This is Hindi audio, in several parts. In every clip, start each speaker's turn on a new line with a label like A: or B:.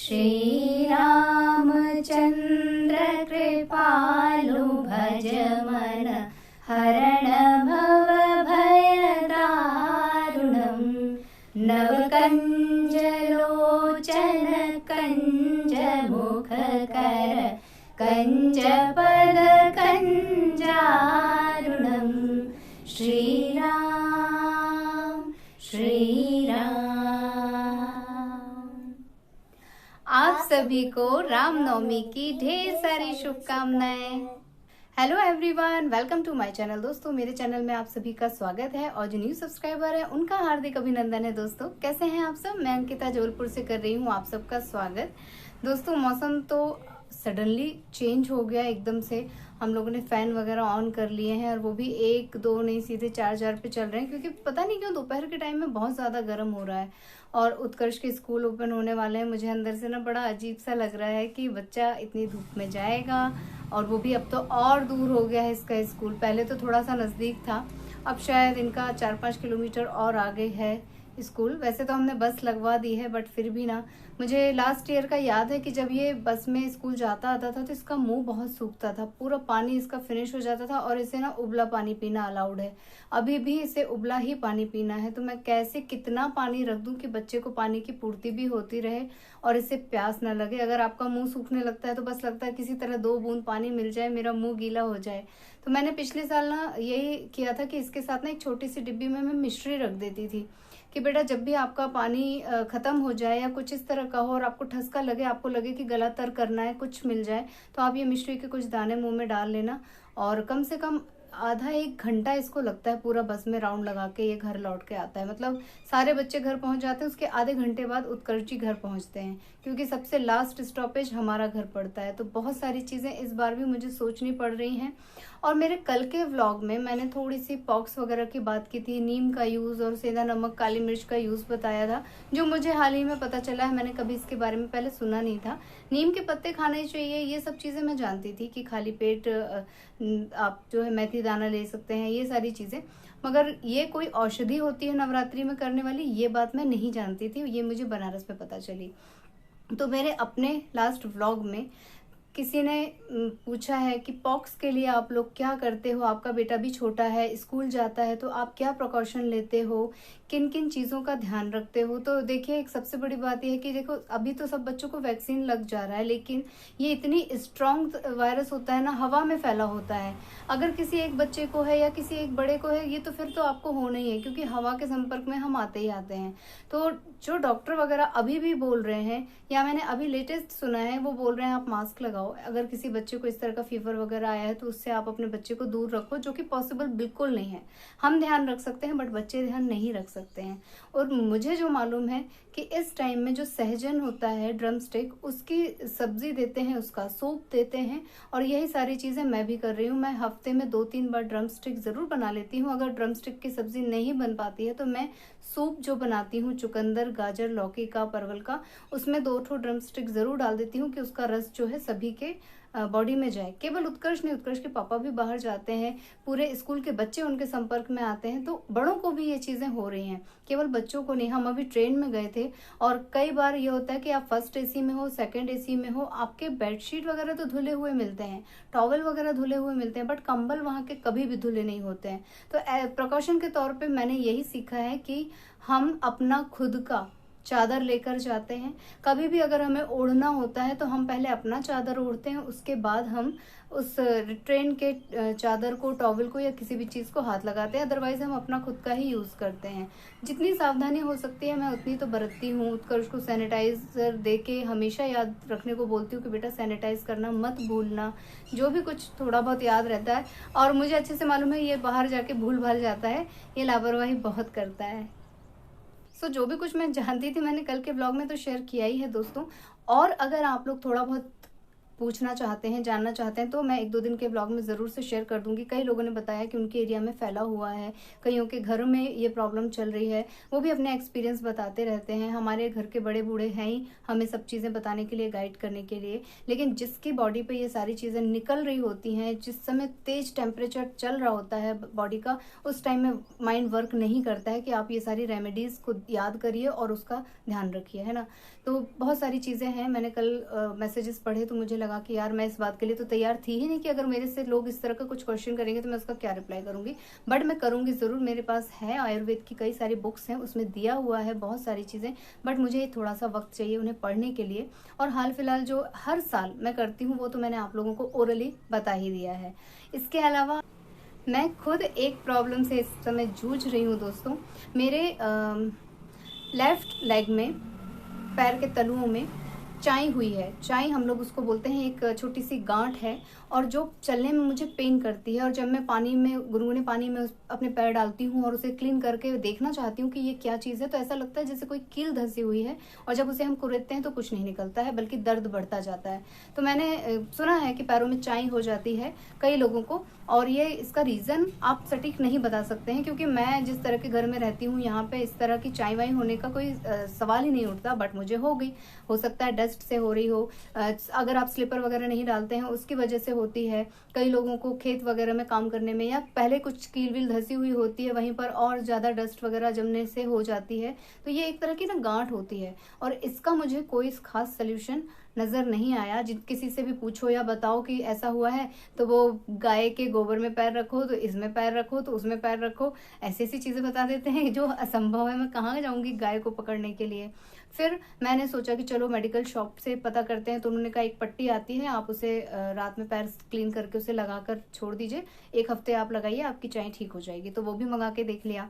A: श्रीरामचन्द्र कृपालु भज मन हरण भव भयदारुणं नवकञ्जलोचन कञ्जमुखकर कञ्जपद कञ्जारुणं श्रीराम श्रीराम। आप सभी को रामनवमी की ढेर सारी शुभकामनाएं। Hello everyone, welcome to my channel. दोस्तों, मेरे चैनल में आप सभी का स्वागत है और जो न्यू सब्सक्राइबर है उनका हार्दिक अभिनंदन है। दोस्तों, कैसे हैं आप सब? मैं अंकिता जबलपुर से कर रही हूँ आप सबका स्वागत। दोस्तों, मौसम तो सडनली चेंज हो गया एकदम से। हम लोगों ने फैन वगैरह ऑन कर लिए हैं और वो भी 1-2 नहीं, सीधे 4 पे चल रहे हैं, क्योंकि पता नहीं क्यों दोपहर के टाइम में बहुत ज्यादा गर्म हो रहा है। और उत्कर्ष के स्कूल ओपन होने वाले हैं। मुझे अंदर से ना बड़ा अजीब सा लग रहा है कि बच्चा इतनी धूप में जाएगा, और वो भी अब तो और दूर हो गया है इसका स्कूल। पहले तो थोड़ा सा नजदीक था, अब शायद इनका 4-5 किलोमीटर और आगे है स्कूल। वैसे तो हमने बस लगवा दी है, बट फिर भी ना, मुझे लास्ट ईयर का याद है कि जब ये बस में स्कूल जाता आता था तो इसका मुंह बहुत सूखता था, पूरा पानी इसका फिनिश हो जाता था, और इसे ना उबला पानी पीना अलाउड है। अभी भी इसे उबला ही पानी पीना है। तो मैं कैसे कितना पानी रख दूं कि बच्चे को पानी की पूर्ति भी होती रहे और इसे प्यास ना लगे। अगर आपका मुंह सूखने लगता है तो बस लगता है किसी तरह 2 बूंद पानी मिल जाए, मेरा मुंह गीला हो जाए। तो मैंने पिछले साल ना यही किया था कि इसके साथ ना एक छोटी सी डिब्बी में मैं मिश्री रख देती थी कि बेटा जब भी आपका पानी खत्म हो जाए या कुछ इस तरह का हो और आपको ठसका लगे, आपको लगे कि गला तर करना है, कुछ मिल जाए, तो आप ये मिश्री के कुछ दाने मुंह में डाल लेना। और कम से कम आधा 1 घंटा इसको लगता है पूरा बस में राउंड लगा के ये घर लौट के आता है। मतलब सारे बच्चे घर पहुंच जाते हैं, उसके आधे घंटे बाद उत्कर्ष जी घर पहुंचते हैं, क्योंकि सबसे लास्ट स्टॉपेज हमारा घर पड़ता है। तो बहुत सारी चीजें इस बार भी मुझे सोचनी पड़ रही हैं। और मेरे कल के व्लॉग में मैंने थोड़ी सी पॉक्स वगैरह की बात की थी, नीम का यूज और सेंधा नमक काली मिर्च का यूज बताया था, जो मुझे हाल ही में पता चला है। मैंने कभी इसके बारे में पहले सुना नहीं था। नीम के पत्ते खाने चाहिए, ये सब चीजें मैं जानती थी कि खाली पेट आप जो है मेथी दाना ले सकते हैं, ये सारी चीजें, मगर ये कोई औषधि होती है नवरात्रि में करने वाली, ये बात मैं नहीं जानती थी। ये मुझे बनारस में पता चली। तो मेरे अपने लास्ट व्लॉग में किसी ने पूछा है कि पॉक्स के लिए आप लोग क्या करते हो, आपका बेटा भी छोटा है, स्कूल जाता है, तो आप क्या प्रिकॉशन लेते हो, किन किन चीजों का ध्यान रखते हो। तो देखिए, एक सबसे बड़ी बात यह है कि देखो, अभी तो सब बच्चों को वैक्सीन लग जा रहा है, लेकिन ये इतनी स्ट्रांग वायरस होता है ना, हवा में फैला होता है। अगर किसी एक बच्चे को है या किसी एक बड़े को है, ये तो फिर तो आपको होना ही है, क्योंकि हवा के संपर्क में हम आते ही आते हैं। तो जो डॉक्टर वगैरह अभी भी बोल रहे हैं, या मैंने अभी लेटेस्ट सुना है, वो बोल रहे हैं आप मास्क लगाओ। अगर किसी बच्चे को इस तरह का फीवर वगैरह आया है तो उससे आप अपने बच्चे को दूर रखो, जो कि पॉसिबल बिल्कुल नहीं है। हम ध्यान रख सकते हैं, बट बच्चे ध्यान नहीं रख सकते हैं। और मुझे जो मालूम है कि इस टाइम में जो सहजन होता है, ड्रम स्टिक, उसकी सब्जी देते हैं, उसका सूप देते हैं, और यही सारी चीजें मैं भी कर रही हूँ। मैं हफ्ते में 2-3 बार ड्रम स्टिक जरूर बना लेती हूँ। अगर ड्रम स्टिक की सब्जी नहीं बन पाती है तो मैं सूप जो बनाती हूँ चुकंदर, गाजर, लौकी का, परवल का, उसमें 2 ड्रम स्टिक जरूर डाल देती हूँ कि उसका रस जो है सभी के बॉडी में जाए। केवल उत्कर्ष नहीं, उत्कर्ष के पापा भी बाहर जाते हैं, पूरे स्कूल के बच्चे उनके संपर्क में आते हैं, तो बड़ों को भी ये चीजें हो रही हैं, केवल बच्चों को नहीं। हम अभी ट्रेन में गए थे और कई बार ये होता है कि आप फर्स्ट एसी में हो, सेकंड एसी में हो, आपके बेडशीट वगैरह तो धुले हुए मिलते हैं, टॉवल वगैरह धुले हुए मिलते हैं, बट कंबल वहां के कभी भी धुले नहीं होते हैं। तो प्रिकॉशन के तौर पर मैंने यही सीखा है कि हम अपना खुद का चादर लेकर जाते हैं। कभी भी अगर हमें ओढ़ना होता है तो हम पहले अपना चादर ओढ़ते हैं, उसके बाद हम उस ट्रेन के चादर को, टॉवल को या किसी भी चीज को हाथ लगाते हैं। अदरवाइज हम अपना खुद का ही यूज करते हैं। जितनी सावधानी हो सकती है मैं उतनी तो बरतती हूँ। उत्कर्ष को सैनिटाइजर दे के हमेशा याद रखने को बोलती हूँ कि बेटा सैनिटाइज करना मत भूलना, जो भी कुछ थोड़ा बहुत याद रहता है। और मुझे अच्छे से मालूम है ये बाहर जाके भूल भाल जाता है, ये लापरवाही बहुत करता है। जो भी कुछ मैं जानती थी मैंने कल के ब्लॉग में तो शेयर किया ही है दोस्तों। और अगर आप लोग थोड़ा बहुत पूछना चाहते हैं, जानना चाहते हैं, तो मैं 1-2 दिन के ब्लॉग में जरूर से शेयर कर दूंगी। कई लोगों ने बताया कि उनके एरिया में फैला हुआ है, कईयों के घरों में ये प्रॉब्लम चल रही है, वो भी अपने एक्सपीरियंस बताते रहते हैं। हमारे घर के बड़े बूढ़े हैं ही हमें सब चीजें बताने के लिए, गाइड करने के लिए। लेकिन जिसकी बॉडी पे ये सारी चीजें निकल रही होती हैं, जिस समय तेज टेम्परेचर चल रहा होता है बॉडी का, उस टाइम में माइंड वर्क नहीं करता है कि आप ये सारी रेमेडीज को याद करिए और उसका ध्यान रखिए, है ना। तो बहुत सारी चीज़ें हैं। मैंने कल मैसेजेस पढ़े तो मुझे लगा कि यार मैं इस बात के लिए तो तैयार थी ही नहीं कि अगर मेरे से लोग इस तरह का कुछ क्वेश्चन करेंगे तो मैं उसका क्या रिप्लाई करूंगी, बट मैं करूंगी ज़रूर। मेरे पास है आयुर्वेद की कई सारी बुक्स हैं, उसमें दिया हुआ है बहुत सारी चीज़ें, बट मुझे थोड़ा सा वक्त चाहिए उन्हें पढ़ने के लिए। और हाल फिलहाल जो हर साल मैं करती हूँ वो तो मैंने आप लोगों को ओरली बता ही दिया है। इसके अलावा मैं खुद एक प्रॉब्लम से इस समय जूझ रही हूँ दोस्तों। मेरे लेफ्ट लेग में, पैर के तलुओं में चाई हुई है। चाई हम लोग उसको बोलते हैं, एक छोटी सी गांठ है और जो चलने में मुझे पेन करती है। और जब मैं पानी में, गुनगुने पानी में अपने पैर डालती हूँ और उसे क्लीन करके देखना चाहती हूँ कि ये क्या चीज़ है, तो ऐसा लगता है जैसे कोई कील धंसी हुई है। और जब उसे हम कुरेदते हैं तो कुछ नहीं निकलता है, बल्कि दर्द बढ़ता जाता है। तो मैंने सुना है कि पैरों में चाई हो जाती है कई लोगों को, और ये इसका रीज़न आप सटीक नहीं बता सकते हैं, क्योंकि मैं जिस तरह के घर में रहती हूँ यहाँ पे इस तरह की चाई वाई होने का कोई सवाल ही नहीं उठता, बट मुझे हो गई। हो सकता है डस्ट से हो रही हो, अगर आप स्लीपर वगैरह नहीं डालते हैं उसकी वजह से होती है। कई लोगों को खेत वगैरह में काम करने में, या पहले कुछ कील वील धसी हुई होती है वहीं पर और ज़्यादा डस्ट वगैरह जमने से हो जाती है। तो ये एक तरह की ना गांठ होती है, और इसका मुझे कोई खास सोल्यूशन नज़र नहीं आया। जिन किसी से भी पूछो या बताओ कि ऐसा हुआ है, तो वो गाय के गोबर में पैर रखो तो इसमें पैर रखो तो उसमें पैर रखो, ऐसी ऐसी चीज़ें बता देते हैं जो असंभव है। मैं कहाँ जाऊँगी गाय को पकड़ने के लिए। फिर मैंने सोचा कि चलो मेडिकल शॉप से पता करते हैं, तो उन्होंने कहा एक पट्टी आती है, आप उसे रात में पैर क्लीन करके उसे लगा कर छोड़ दीजिए, 1 हफ्ते आप लगाइए, आपकी चाय ठीक हो जाएगी। तो वो भी मंगा के देख लिया।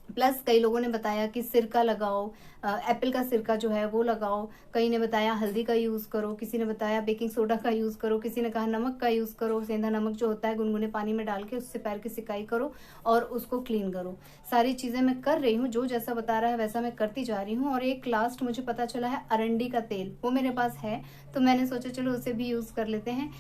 A: प्लस कई लोगों ने बताया कि सिरका लगाओ, एप्पल का सिरका जो है वो लगाओ। कई ने बताया हल्दी का यूज़ करो, किसी ने बताया बेकिंग सोडा का यूज़ करो, किसी ने कहा नमक का यूज़ करो। सेंधा नमक जो होता है गुनगुने पानी में डाल के उससे पैर की सिकाई करो और उसको क्लीन करो। सारी चीज़ें मैं कर रही हूँ, जो जैसा बता रहा है वैसा मैं करती जा रही हूँ। और एक लास्ट मुझे पता चला है अरंडी का तेल, वो मेरे पास है, तो मैंने सोचा चलो उसे भी यूज़ कर लेते हैं।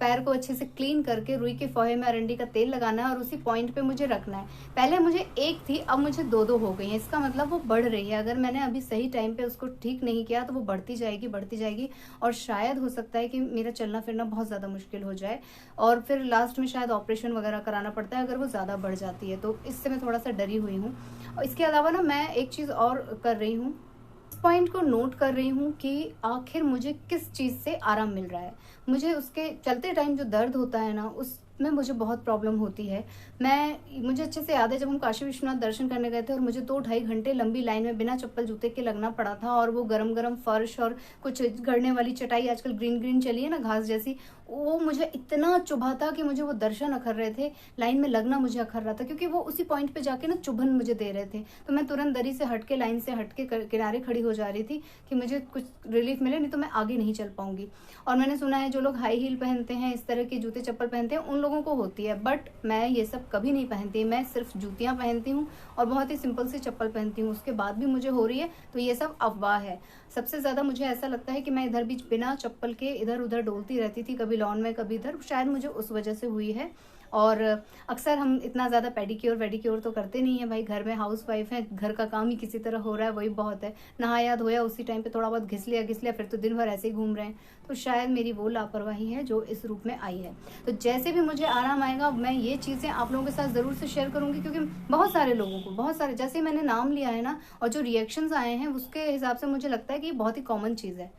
A: पैर को अच्छे से क्लीन करके रुई के फोहे में अरंडी का तेल लगाना है और उसी पॉइंट पे मुझे रखना है। पहले मुझे एक थी, अब मुझे 2-2 हो गई है। इसका मतलब वो बढ़ रही है। अगर मैंने अभी सही टाइम पे उसको ठीक नहीं किया तो वो बढ़ती जाएगी, और शायद हो सकता है कि मेरा चलना फिरना बहुत ज़्यादा मुश्किल हो जाए, और फिर लास्ट में शायद ऑपरेशन वगैरह कराना पड़ता है अगर वो ज़्यादा बढ़ जाती है। तो इससे मैं थोड़ा सा डरी हुई हूँ। और इसके अलावा ना मैं एक चीज़ और कर रही हूँ, पॉइंट को नोट कर रही हूँ कि आखिर मुझे किस चीज़ से आराम मिल रहा है। मुझे उसके चलते टाइम जो दर्द होता है ना, उसमें मुझे बहुत प्रॉब्लम होती है। मुझे अच्छे से याद है जब हम काशी विश्वनाथ दर्शन करने गए थे और मुझे 2-2.5 घंटे लंबी लाइन में बिना चप्पल जूते के लगना पड़ा था, और वो गरम गरम फर्श और कुछ गड़ने वाली चटाई आजकल ग्रीन ग्रीन चली है ना, घास जैसी, वो मुझे इतना चुभा था कि मुझे वो दर्शन अखर रहे थे, लाइन में लगना मुझे अखर रहा था, क्योंकि वो उसी पॉइंट पे जाके ना चुभन मुझे दे रहे थे। तो मैं तुरंत दरी से हटके, लाइन से हटके किनारे खड़ी हो जा रही थी कि मुझे कुछ रिलीफ मिले, नहीं तो मैं आगे नहीं चल पाऊंगी। और मैंने सुना है जो लोग हाई हील पहनते हैं, इस तरह के जूते चप्पल पहनते हैं, उन लोगों को होती है, बट मैं ये सब कभी नहीं पहनती। मैं सिर्फ जूतियाँ पहनती हूँ और बहुत ही सिंपल सी चप्पल पहनती हूँ, उसके बाद भी मुझे हो रही है, तो ये सब अफवाह है। सबसे ज़्यादा मुझे ऐसा लगता है कि मैं इधर बीच बिना चप्पल के इधर उधर डोलती रहती थी, कभी लॉन में कभी इधर, शायद मुझे उस वजह से हुई है। और अक्सर हम इतना ज़्यादा पेडिक्योर वेडिक्योर तो करते नहीं है भाई, घर में हाउस वाइफ है, घर का काम ही किसी तरह हो रहा है, वही बहुत है। नहाया धोया उसी टाइम पे थोड़ा बहुत घिस लिया, फिर तो दिन भर ऐसे ही घूम रहे हैं। तो शायद मेरी वो लापरवाही है जो इस रूप में आई है। तो जैसे भी मुझे आराम आएगा मैं ये चीज़ें आप लोगों के साथ ज़रूर से शेयर करूँगी, क्योंकि बहुत सारे लोगों को, बहुत सारे, जैसे मैंने नाम लिया है ना और जो रिएक्शंस आए हैं उसके हिसाब से मुझे लगता है कि ये बहुत ही कॉमन चीज़ है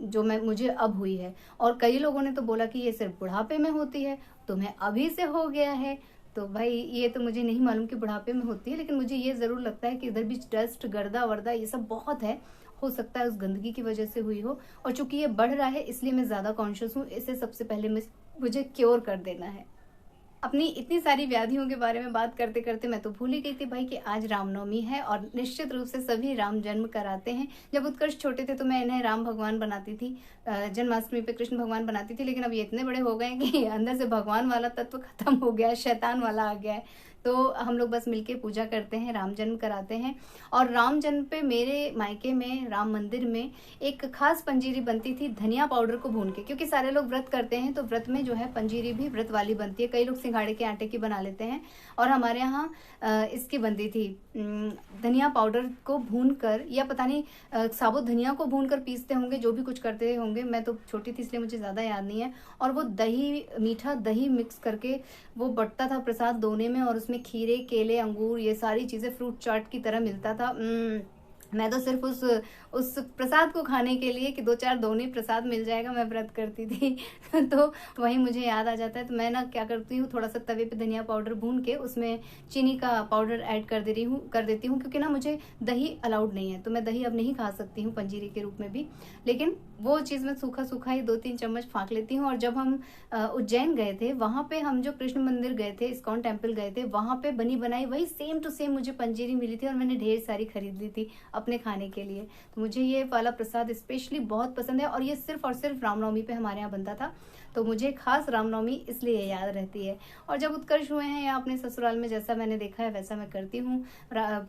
A: जो मुझे अब हुई है। और कई लोगों ने तो बोला कि ये सिर्फ बुढ़ापे में होती है, तुम्हें अभी से हो गया है। तो भाई ये तो मुझे नहीं मालूम कि बुढ़ापे में होती है, लेकिन मुझे ये ज़रूर लगता है कि इधर भी डस्ट, गर्दा वर्दा ये सब बहुत है, हो सकता है उस गंदगी की वजह से हुई हो। और चूंकि ये बढ़ रहा है इसलिए मैं ज़्यादा कॉन्शियस हूँ, इसे सबसे पहले मुझे क्योर कर देना है। अपनी इतनी सारी व्याधियों के बारे में बात करते करते मैं तो भूल ही गई थी भाई कि आज रामनवमी है, और निश्चित रूप से सभी राम जन्म कराते हैं। जब उत्कर्ष छोटे थे तो मैं इन्हें राम भगवान बनाती थी, जन्माष्टमी पे कृष्ण भगवान बनाती थी, लेकिन अब ये इतने बड़े हो गए हैं कि अंदर से भगवान वाला तत्व खत्म हो गया है, शैतान वाला आ गया है। तो हम लोग बस मिलके पूजा करते हैं, राम जन्म कराते हैं। और राम जन्म पे मेरे मायके में राम मंदिर में एक खास पंजीरी बनती थी धनिया पाउडर को भून के, क्योंकि सारे लोग व्रत करते हैं तो व्रत में जो है पंजीरी भी व्रत वाली बनती है। कई लोग सिंघाड़े के आटे की बना लेते हैं, और हमारे यहाँ इसकी बनती थी धनिया पाउडर को भून कर, या पता नहीं साबुत धनिया को भून कर पीसते होंगे, जो भी कुछ करते होंगे, मैं तो छोटी थी इसलिए मुझे ज़्यादा याद नहीं है। और वो दही, मीठा दही मिक्स करके वो बटता था प्रसाद दोने में, और उसमें खीरे, केले, अंगूर, ये सारी चीज़ें फ्रूट चाट की तरह मिलता था। मैं तो सिर्फ उस प्रसाद को खाने के लिए कि 2-4 दोने प्रसाद मिल जाएगा मैं व्रत करती थी। तो वही मुझे याद आ जाता है। तो मैं ना क्या करती हूँ, थोड़ा सा तवे पे धनिया पाउडर भून के उसमें चीनी का पाउडर ऐड कर देती हूँ, क्योंकि ना मुझे दही अलाउड नहीं है, तो मैं दही अब नहीं खा सकती हूँ पंजीरी के रूप में भी। लेकिन वो चीज़ मैं सूखा सूखा ही 2-3 चम्मच फाँक लेती हूँ। और जब हम उज्जैन गए थे, वहाँ पे हम जो कृष्ण मंदिर गए थे, इस्कॉन टेम्पल गए थे, वहाँ पे बनी बनाई वही सेम टू सेम मुझे पंजीरी मिली थी और मैंने ढेर सारी खरीद ली थी अपने खाने के लिए। तो मुझे ये वाला प्रसाद स्पेशली बहुत पसंद है और ये सिर्फ और सिर्फ रामनवमी पे हमारे यहाँ बनता था। तो मुझे खास रामनवमी इसलिए याद रहती है। और जब उत्कर्ष हुए हैं या अपने ससुराल में जैसा मैंने देखा है वैसा मैं करती हूँ।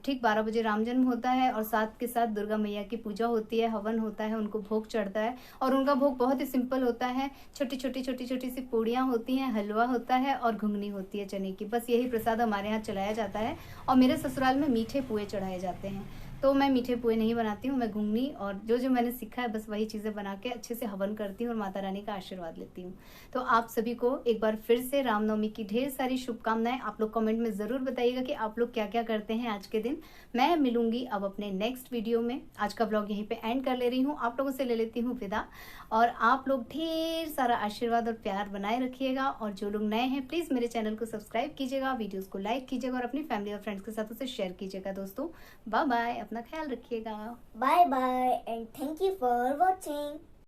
A: ठीक 12 बजे राम जन्म होता है और साथ के साथ दुर्गा मैया की पूजा होती है, हवन होता है, उनको भोग चढ़ता है। और उनका भोग बहुत ही सिंपल होता है, छोटी छोटी सी पूड़ियाँ होती हैं, हलवा होता है और घुगनी होती है चने की। बस यही प्रसाद हमारे यहाँ चलाया जाता है। और मेरे ससुराल में मीठे पुए चढ़ाए जाते हैं, तो मैं मीठे पुए नहीं बनाती हूँ, मैं घुगनी और जो जो मैंने सीखा है बस वही चीज़ें बना के अच्छे से हवन करती हूँ और माता रानी का आशीर्वाद लेती हूँ। तो आप सभी को एक बार फिर से रामनवमी की ढेर सारी शुभकामनाएं। आप लोग कमेंट में ज़रूर बताइएगा कि आप लोग क्या क्या करते हैं आज के दिन। मैं मिलूंगी अब अपने नेक्स्ट वीडियो में। आज का ब्लॉग यहीं पे एंड कर ले रही हूँ, आप लोगों से ले लेती हूँ विदा। और आप लोग ढेर सारा आशीर्वाद और प्यार बनाए रखिएगा। और जो लोग नए हैं प्लीज़ मेरे चैनल को सब्सक्राइब कीजिएगा, वीडियोज़ को लाइक कीजिएगा और अपनी फैमिली और फ्रेंड्स के साथ उसे शेयर कीजिएगा। दोस्तों बाय बाय, अपना ख्याल रखिएगा।
B: Bye bye and thank you for watching.